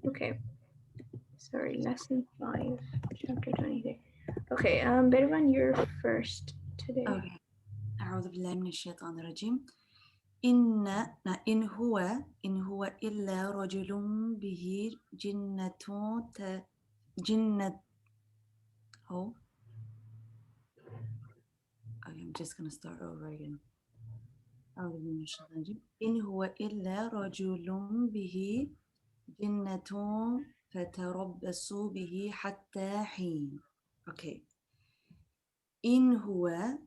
Okay. Sorry, lesson 5, chapter 23. Okay, Berwan, you're first today. Okay. أعوذ بالله من الشيطان الرجيم. إن هو إلا رجل به جنة. Oh, I'm just gonna start over again. أعوذ بالله من الشيطان الرجيم. إن هو إلا رجل به جنة فتربصوا به حتى حين. Okay. إن هو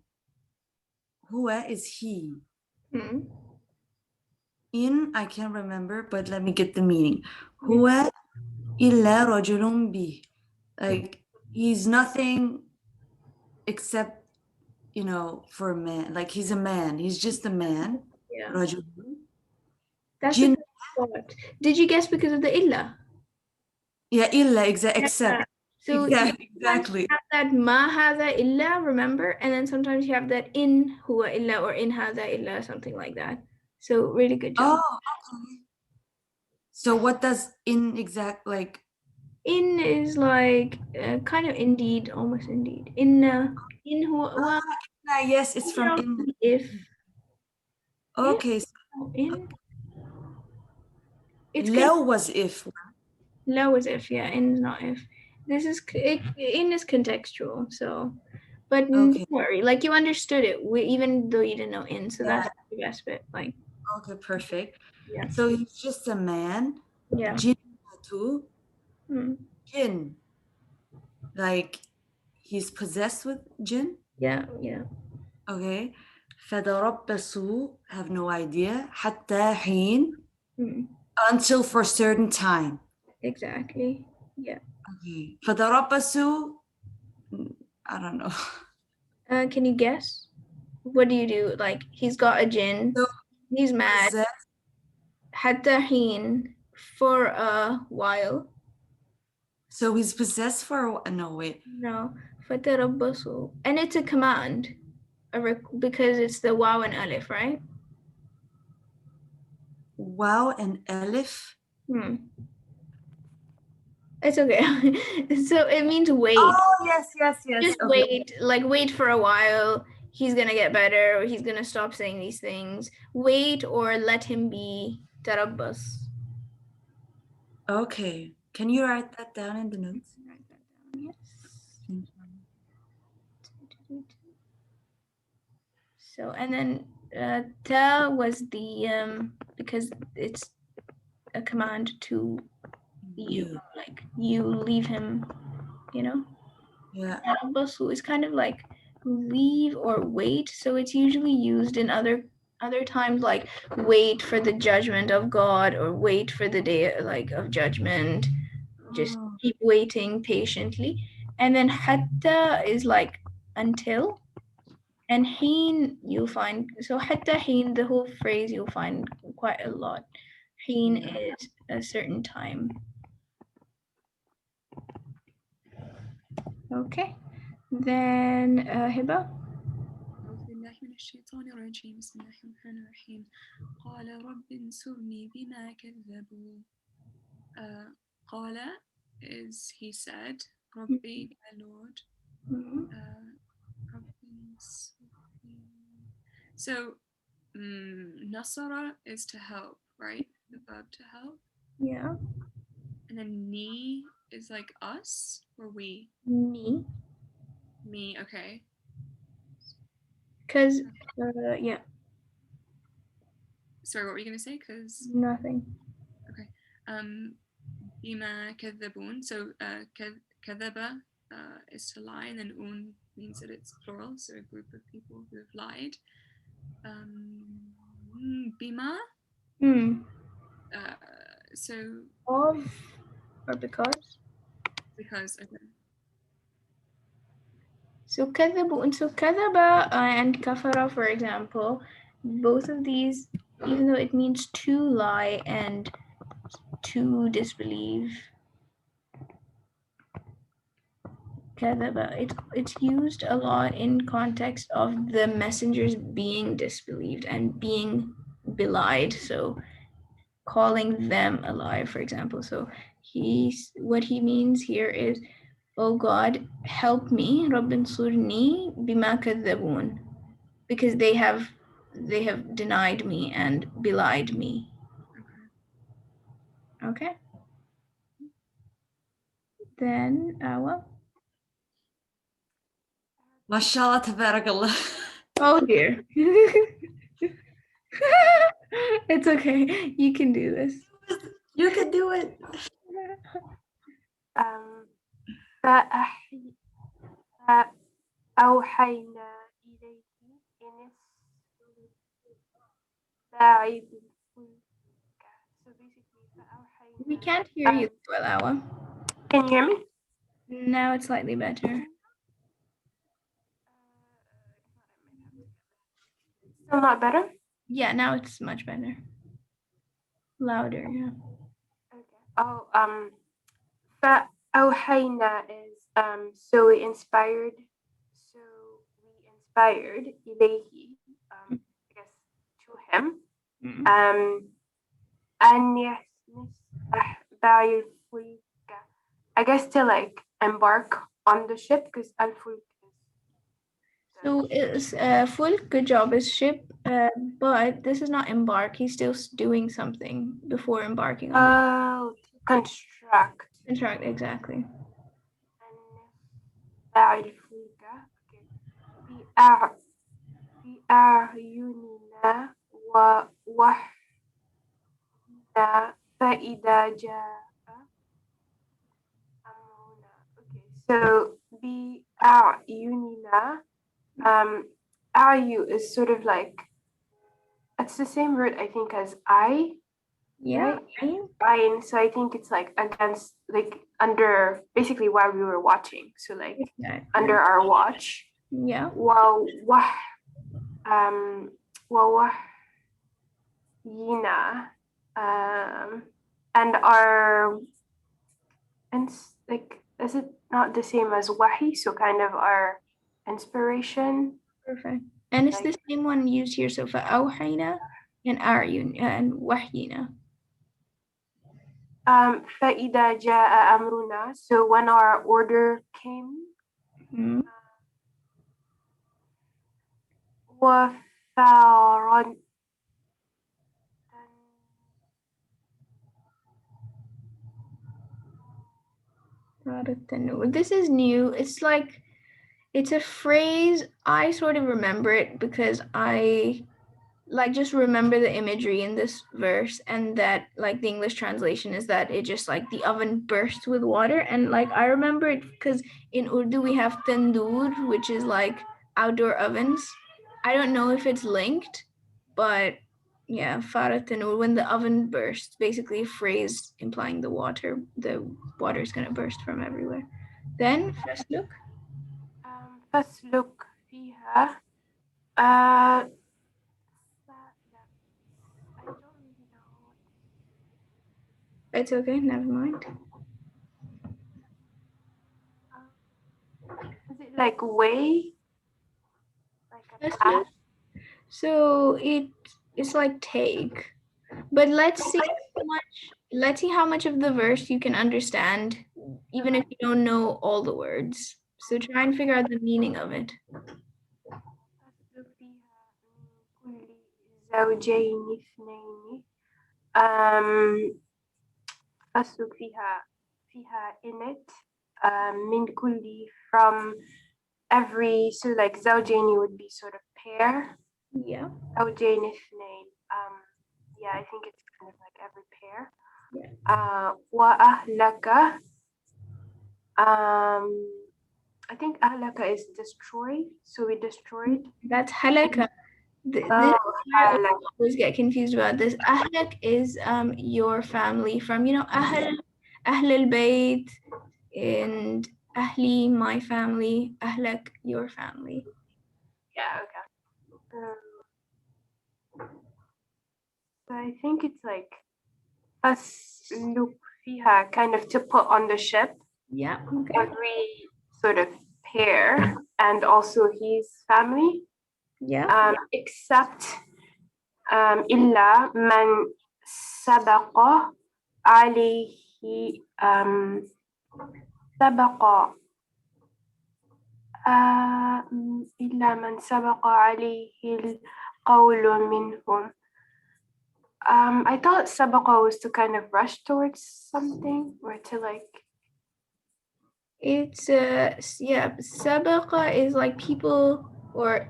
is he. Hmm. In I can't remember, but let me get the meaning. هو إلا رجل به. Like he's nothing except, you know, for a man. Like he's a man. He's just a man. Yeah. رجل. That's a Jin. good spot. Did you guess because of the illa? Yeah, إلا except. Yeah. So sometimes Exactly. you have that ma hadha illa, remember? And then sometimes you have that in huwa illa or in hadha illa, something like that. So really good job. Oh, okay. So what does in exact like? In is like kind of indeed, almost indeed. In huwa, well, Yes, it's from in. if Okay. in it's لو was if. low is if, yeah, in is not if. This is in is contextual, so but don't Okay. worry, like you understood it even though you didn't know in, so Yeah. that's the best bit. Like Okay, perfect. yeah, So he's just a man. yeah. Jinnatu. Hmm. Jinn. Like he's possessed with jinn. Yeah, yeah. Okay. فتربصوا, have no idea. حتى حين. Hmm. Until for a certain time. Exactly. Yeah. Okay. فتربصوا, I don't know. Can you guess? What do you do? Like he's got a jinn, So he's mad. possessed. حتى حين, for a while. So he's possessed for no wait. No, فتربصوا, and it's a command, because it's the waw and alif, right? Wow and Elif. Hmm. It's okay. So it means wait. Oh yes. Just Okay. wait, like wait for a while. He's gonna get better, or he's gonna stop saying these things. Wait or let him be. Tarabbas. Okay. Can you write that down in the notes? Write that down. Yes. So and then ta was the because it's a command to you, like you leave him, you know. Yeah. Tarabasu is kind of like leave or wait, so it's usually used in other times, like wait for the judgment of God or wait for the day like of judgment. Just keep waiting patiently. And then hatta is like until, and heen you'll find, so hatta heen, the whole phrase you'll find quite a lot. Heen is a certain time. Okay, then Hiba. أعوذ بالله من الشيطان الرجيم. بسم الله الرحمن الرحيم. قال رب انصرني بما كذبوا. قال is he said. ربي, my Lord. So nasara is to help, right? The verb to help. Yeah. And then ni is like us or we? Me. Me, okay. Because, yeah. Sorry, what were you going to say? Because Nothing. Okay. Bima kadhabun. So kadhaba is to lie, and then un means that it's plural, so a group of people who have lied. Bima. So Of or because. Because, okay. So kadhabu, so kadhaba and kafara, for example, both of these, even though it means to lie and to disbelieve, kadhaba, it's used a lot in context of the messengers being disbelieved and being belied. So calling them alive, for example. So what he means here is, oh God, help me, Rabbin surni bima kadhabun, because they have denied me and belied me. Okay. Then well. Mashallah, tabarakallah. Oh dear. It's okay. You can do this. You can do it. فأوحينا إليه إن استعي بالفلك. So basically, فأوحينا. We can't hear you well, Awa. Can you hear me? Now it's slightly better. Still not better? Yeah, now it's much better. Louder, yeah. Okay. Oh, فأوحينا is so we inspired. So we inspired إليه, I guess to him. أن يسبح بالفلك. I guess to like embark on the ship, because al-fulk is. So it's full. Good job is ship, but this is not embark. He's still doing something before embarking on Oh, to construct. the contract. Exactly. الفلك. Okay. في أعيننا ووحينا فإذا جاء أمرنا. Okay, so بأعيننا. Ayu is sort of like, it's the same root I think as I. Yeah. Right? Fine. So I think it's like against, like under, basically while we were watching. So like Exactly. under our watch. Yeah. ووحينا. And our, and like, is it not the same as wahi? So kind of our inspiration. Perfect. And it's the same one used here. So for awhayna and aryun and wahyina. فإذا جاء أمرنا. So when our order came. وفارت. This is new. It's like, it's a phrase. I sort of remember it because I like just remember the imagery in this verse, and that like the English translation is that it just like the oven bursts with water, and like I remember it because in Urdu we have tandoor, which is like outdoor ovens. I don't know if it's linked, but yeah, fara tanur, when the oven bursts, basically a phrase implying the water is gonna burst from everywhere. Then fasluk. فاسلك فيها. I don't really know. It's okay, never mind. Is it like way? Like a Fasluk. path? So it's like take. But let's see how much of the verse you can understand, even if you don't know all the words. So try and figure out the meaning of it. فاسلك فيها من كل زوجين اثنين. فاسلك فيها in it. من كل, from every, so like زوجين would be sort of pair. Yeah. زوجين اثنين. Yeah, I think it's kind of like every pair. Yeah. وأهلك. I think أهلك is destroyed, so we destroyed. That's halaka. I always get confused about this. Ahlak is your family, from ahl al-bayt, and ahli, my family, ahlak, your family. Yeah, okay. So I think it's like فاسلك فيها, kind of to put on the ship. Yeah. Okay. Every sort of pair, and also his family. Yeah. Except إلا من سبق عليه سبق إلا من سبق عليه القول منهم. I thought sabaqa was to kind of rush towards something or to like. It's yeah, sabaqa is like people, or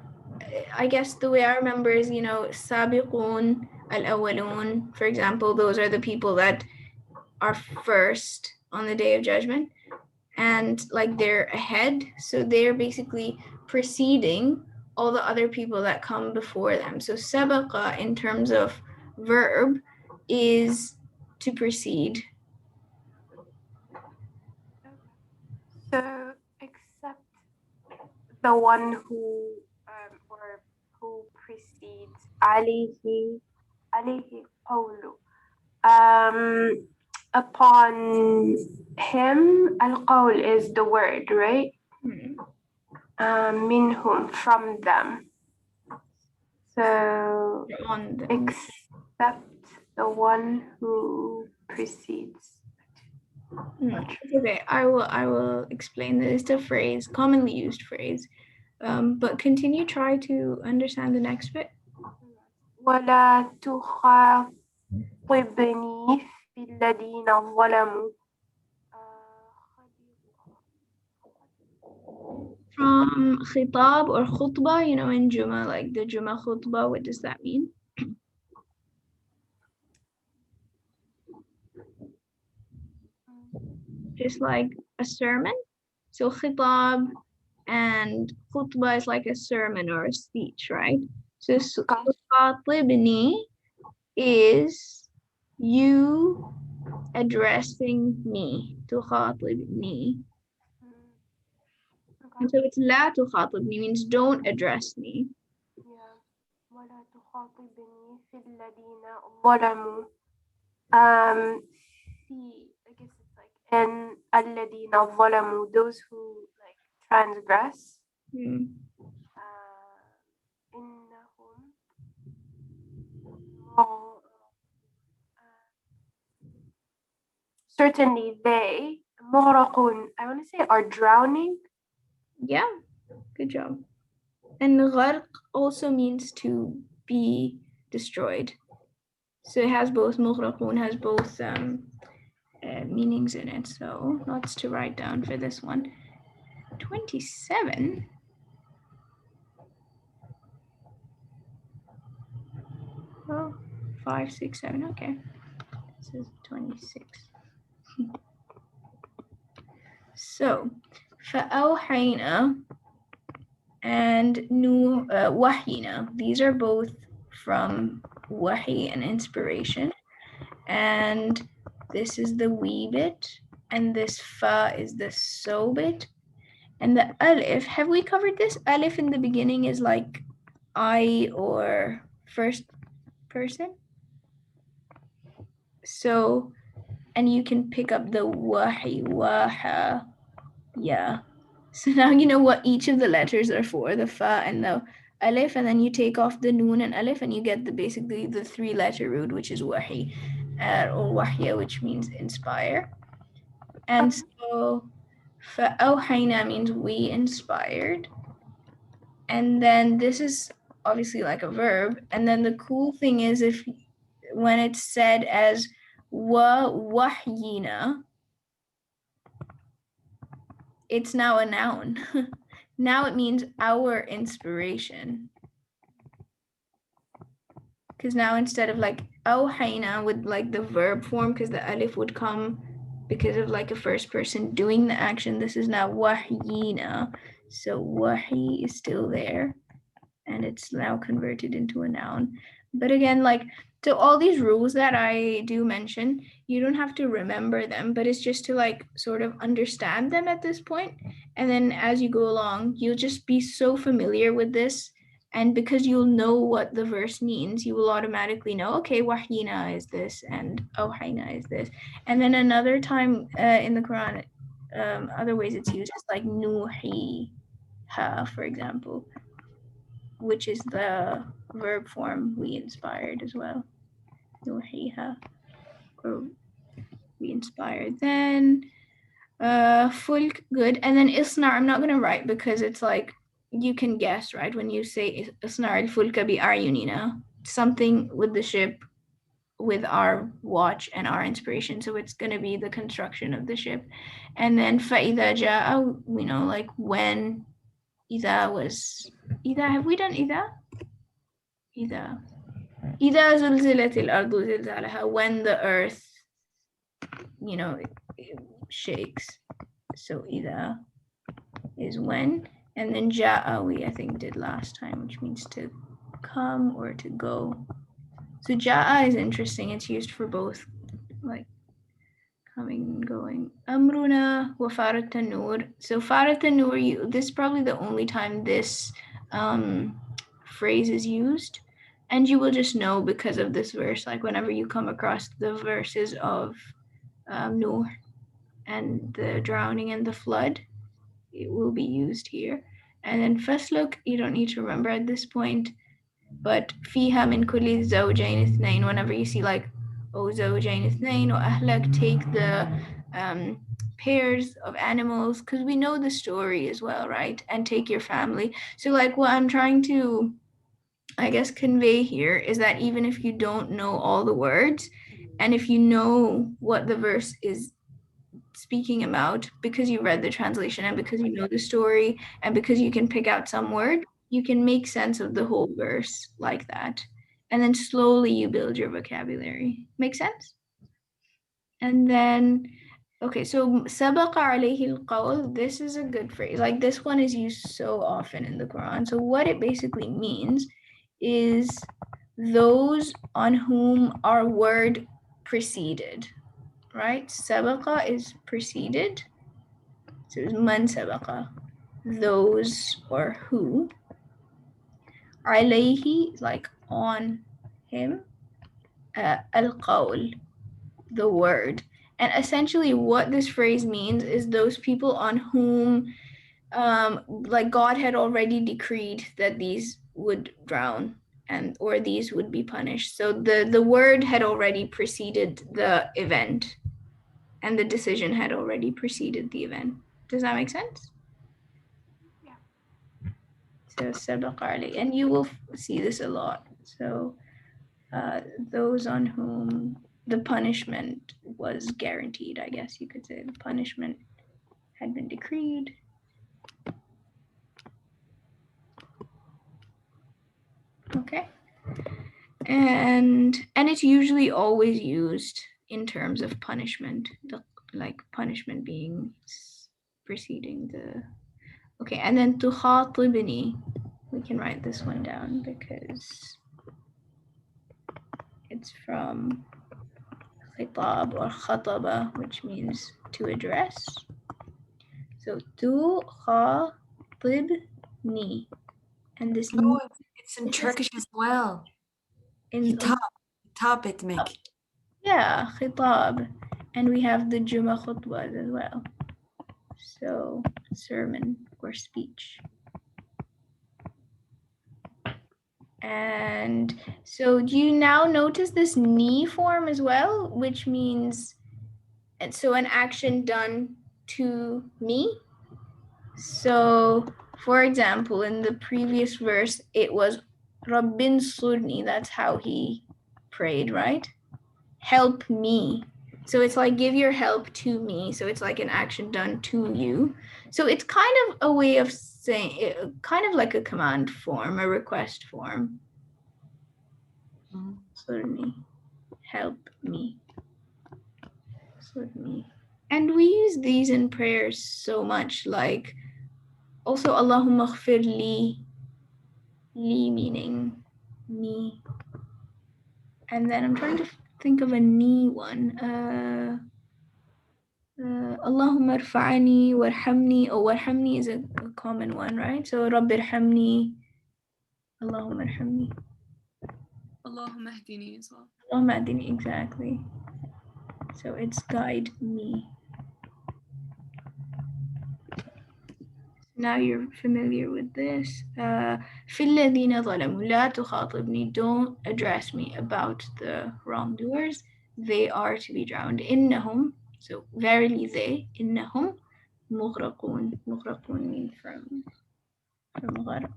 I guess the way I remember is, you know, sabiqun al-awwalun, for example, those are the people that are first on the day of judgment, and like they're ahead, so they're basically preceding all the other people that come before them. So sabaqa in terms of verb is to precede. So except the one who or who precedes عليه قوله. Upon him, al-qawl is the word, right? Minhum, from them. So On them. except the one who precedes. Okay, I will explain this. It's a phrase, commonly used phrase. But continue, try to understand the next bit. ولا تخاطبني في الذين ظلموا. From khitab or khutbah, you know, in Juma, like the Juma khutbah, what does that mean? Just like a sermon. So khitab and khutbah is like a sermon or a speech, right? So tukhatibni is you addressing me. Tukhatibni. And so it's la tukhatibni means don't address me. Yeah. ولا تخاطبني في الذين ظلموا. See, I guess it's like and الذين ظلموا, those who like transgress. إنهم certainly they مغرقون, I want to say are drowning. Yeah, good job. And gharq also means to be destroyed. So it has both, mughraqun has both meanings in it. So lots to write down for this one. 27. Oh, 5, 6, 7. Okay. This is 26. So, فأوحينا and wahyina. These are both from wahy and inspiration. And this is the we bit, and this fa is the so bit. And the alif, have we covered this? Alif in the beginning is like I or first person. So, and you can pick up the wahi, waha, yeah. So now you know what each of the letters are for, the fa and the alif, and then you take off the noon and alif and you get the basically the 3-letter root, which is wahi, or wahya, which means inspire. And so فأوحينا means we inspired. And then this is obviously like a verb. And then the cool thing is if when it's said as wahyina, it's now a noun. Now it means our inspiration. Because now instead of like awhayna with like the verb form, because the alif would come because of like a first person doing the action, this is now wahyina. So wahi is still there and it's now converted into a noun. But again, like, so all these rules that I do mention, you don't have to remember them, but it's just to like sort of understand them at this point. And then as you go along, you'll just be so familiar with this. And because you'll know what the verse means, you will automatically know, okay, wahyina is this and awhayna is this. And then another time in the Quran, other ways it's used is like nuhiha, for example, which is the verb form we inspired as well. نوحيها, or we inspire. Then fulk, good. And then isnar, I'm not gonna write because it's like you can guess, right? When you say isnar al-fulka bi a'yunina, something with the ship, with our watch and our inspiration. So it's gonna be the construction of the ship. And then fa'idha ja'a, we know like when. Idha was Idha, have we done Idha? Idha. إذا زلزلت الأرض زلزالها, when the earth, you know, it shakes. So إذا is when, and then جاء we I think did last time, which means to come or to go. So جاء is interesting. It's used for both, like coming and going. أمرنا وفارت النور. So فارت النور, this is probably the only time this phrase is used. And you will just know because of this verse, like whenever you come across the verses of Noor and the drowning and the flood, it will be used here. And then fasluk, you don't need to remember at this point, but fiha min kulli zawjayn ithnayn, whenever you see like, oh, zawjayn ithnayn, or ahlak, take the pairs of animals, because we know the story as well, right? And take your family. So like what I'm trying to, I guess, convey here is that even if you don't know all the words, and if you know what the verse is speaking about because you read the translation and because you know the story and because you can pick out some word, you can make sense of the whole verse like that. And then slowly you build your vocabulary. Make sense? And then, okay, so sabaqa alayhi al-qawl, this is a good phrase. Like this one is used so often in the Quran. So what it basically means is those on whom our word preceded, right? Sabaqa is preceded. So it's man sabaqa, those or who. Alayhi, like on him. Al-qawl, the word. And essentially what this phrase means is those people on whom like God had already decreed that these would drown and or these would be punished. So the word had already preceded the event and the decision had already preceded the event. Does that make sense? Yeah. So sabaqa alayhi, and you will see this a lot. So those on whom the punishment was guaranteed, I guess you could say the punishment had been decreed. Okay. And it's usually always used in terms of punishment, like punishment being preceding the, okay. And then tukhatibni, we can write this one down because it's from khitab or khataba, which means to address. So tukhatibni, and this No, it's in Turkish as well. in Hitap etmek. yeah, khitab, and we have the Juma khutbah as well. So sermon or speech. And so do you now notice this ni form as well, which means, and so an action done to me. So for example, in the previous verse, it was Rabbin surni, that's how he prayed, right? Help me. So it's like give your help to me. So it's like an action done to you. So it's kind of a way of saying, kind of like a command form, a request form. Surni, help me. Surni. And we use these in prayers so much, like also Allahumma ghfir li, li meaning me. And then I'm trying to think of a ni one. Allahumma irfa'ani warhamni. Oh, warhamni is a common one, right? So Rabbi irhamni. Allahumma irhamni. Allahumma hdini as well. Allahumma hdini, exactly. So it's guide me. Now you're familiar with this. في الذين ظلموا لا تخاطبني. Don't address me about the wrongdoers. They are to be drowned. إنهم, so verily they, إنهم مغرقون. مغرقون means from غرق,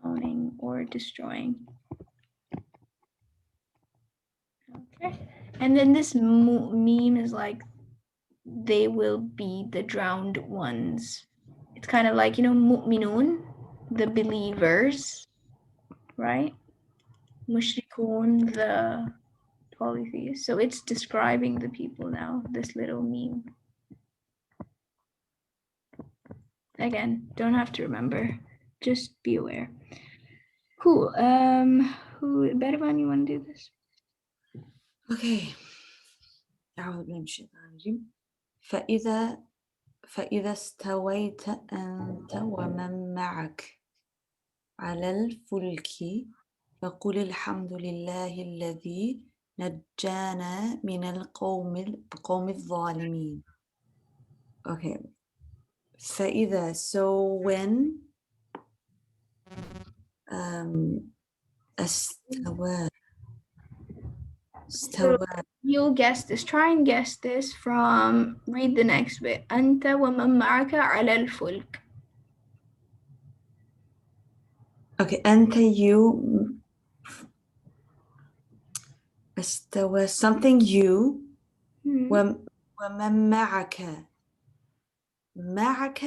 owning or destroying. Okay. And then this meme is like, they will be the drowned ones. It's kind of like, mu'minun, the believers, right? Mushrikun, the polytheists. So it's describing the people now, this little meme. Again, don't have to remember, just be aware. Cool. Berban, you want to do this? Okay. أعوذ بالله من الشيطان الرجيم. فإذا استويت أنت ومن معك على الفلك فقل الحمد لله الذي نجانا من القوم الظالمين. Okay. فإذا, so when استوى. So you'll guess this. Try and guess this from, read the next bit. أنت ومن معك على الفلك. Okay, أنت, you, استوى, something you, ومن معك. معك,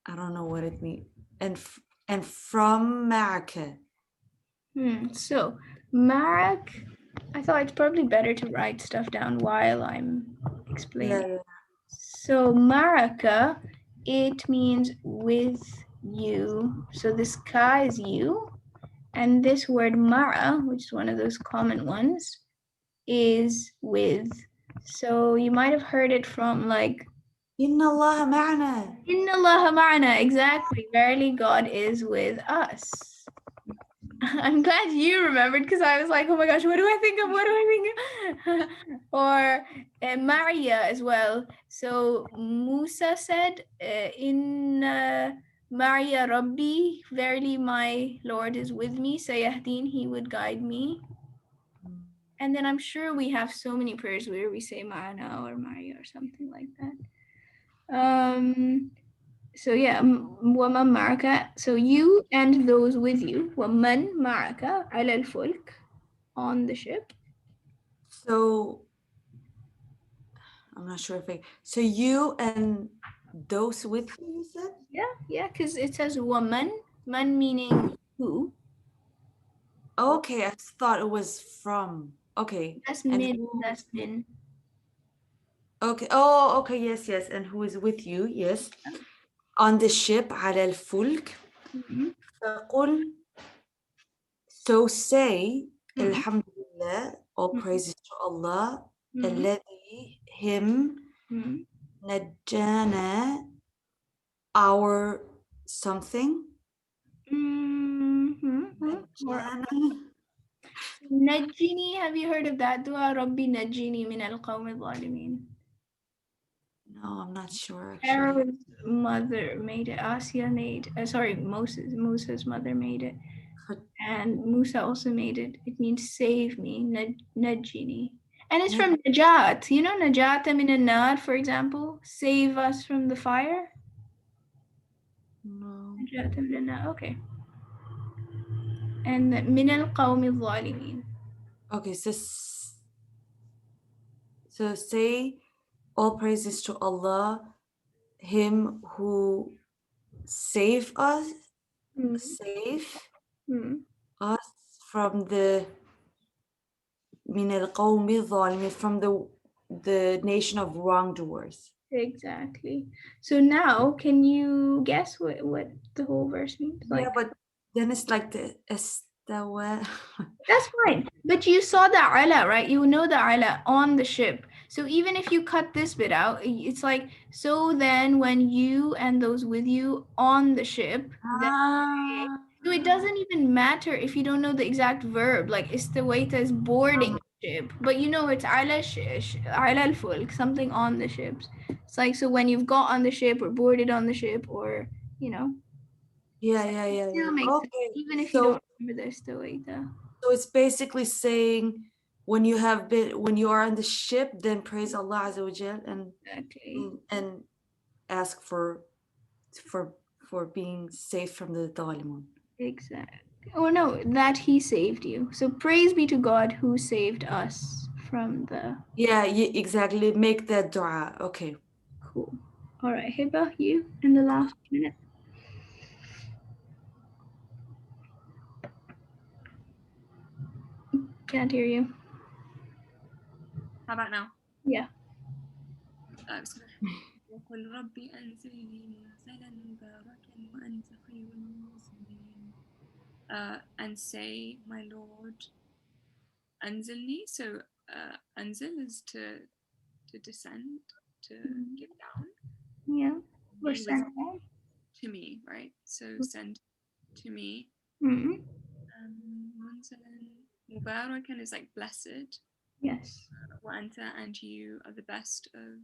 I don't know what it means. And from معك. So Marak, I thought it's probably better to write stuff down while I'm explaining. Yeah. So Maraka, it means with you. So this ka is you, and this word mara, which is one of those common ones, is with. So you might have heard it from like Inna Allah ma'ana. Inna Allah ma'ana, exactly. Verily God is with us. I'm glad you remembered, because I was like, oh my gosh, what do I think of? Or Maria as well. So Musa said, in Maria Rabbi, verily my Lord is with me. Sayahdin, he would guide me. And then I'm sure we have so many prayers where we say Ma'ana or Maria or something like that. So yeah, وَمَن مَعَكَ, so you and those with you, وَمَن مَعَكَ عَلَى الْفُلْك, on the ship. So I'm not sure if so you and those with you said? Yeah, because it says وَمَن, man meaning who. Okay, I thought it was from. Okay. That's And min, that's min. Okay. Oh, okay. Yes, yes. And who is with you? Yes. On the ship, على الفلك. فقل. So say, Alhamdulillah, all praises to Allah, الذي, him, نجانا, our something. نجانا. Najjini, have you heard of that dua? Rabbi najjini min al-qawmi al-zalimin. No, I'm not sure actually. Pharaoh's mother made it. Asya made, Musa's mother made it. And Musa also made it. It means save me, najjini. And it's from Najat. You know Najat min an-nar, for example? Save us from the fire? No. Najat min an-nar, okay. And min al-qawmi al-zalimin. Okay, so say all praises to Allah, him who save us from the min al-qawmi al-zalimin, from the nation of wrongdoers. Exactly. So now, can you guess what the whole verse means? Yeah, but then it's like the istawa. That's fine. But you saw the ala, right? You know the ala on the ship. So even if you cut this bit out, it's like, so then when you and those with you on the ship, so it doesn't even matter if you don't know the exact verb. Like istawaita is boarding ship, but you know it's ala al-fulk, something on the ships. It's like, so when you've got on the ship or boarded on the ship, or you know, Yeah, yeah, yeah, still yeah. makes sense, Okay. even if you don't remember the stoida. So it's basically saying when you are on the ship, then praise Allah Azza wa Jal Exactly. and ask for being safe from the Dhalimun. Exactly. Or no, that he saved you. So praise be to God who saved us from the. Yeah, exactly. Make that dua. Okay. Cool. All right, Hiba, you in the last minute. Can't hear you. How about now? Yeah. بسم الله. وقل ربي أنزلني منزلا مباركا وأنت خير المنزلين. And say, my Lord, أنزلني. So أنزل is to descend, to give down. Yeah. Or He was send out. to me, right? So send to me. Mm-hmm. منزلا مباركا is like blessed. Yes. وأنت, and you are the best of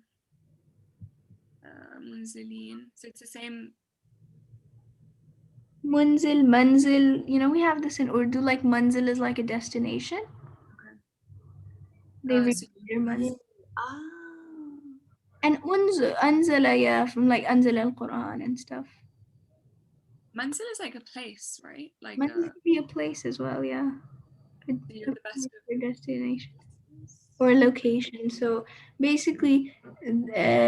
منزلين. So it's the same. Munzil, manzil. You know, we have this in Urdu, like manzil is like a destination. Okay. They read So their manzil. Ah. And anzala, yeah, from like anzala al-Quran and stuff. Manzil is like a place, right? Like Manzil could be a place as well, yeah. you're the best of Your destination or location. So basically,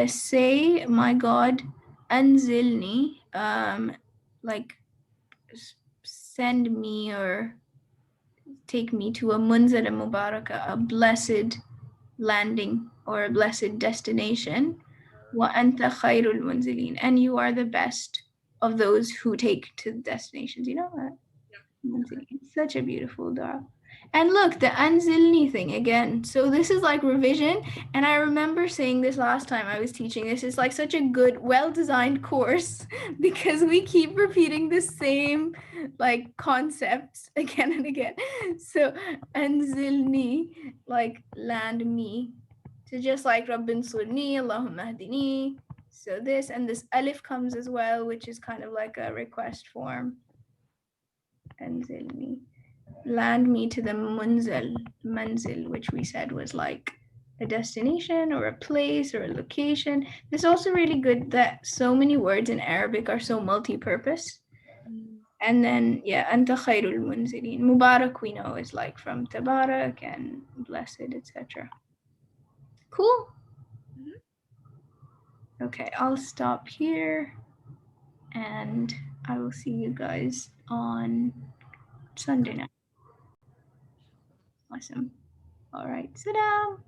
say, my God, anzilni, like send me or take me to a munzil mubaraka, a blessed landing or a blessed destination. Wa anta khairul munzilin, and you are the best of those who take to the destinations. You know that? Yeah. It's such a beautiful dua. And look, the anzilni thing again. So this is like revision, and I remember saying this last time I was teaching this. It's like such a good, well-designed course because we keep repeating the same like concepts again and again. So anzilni, like land me. So just like Rabbin surni, Allahumma hdini. So this and this alif comes as well, which is kind of like a request form. Anzilni, land me to the manzil, which we said was like a destination or a place or a location. It's also really good that so many words in Arabic are so multi-purpose. And then, yeah, anta khairul munzilin. Mubarak we know is like from tabarak and blessed, etc. Cool. Okay, I'll stop here and I will see you guys on Sunday night. Awesome. All right, sit down.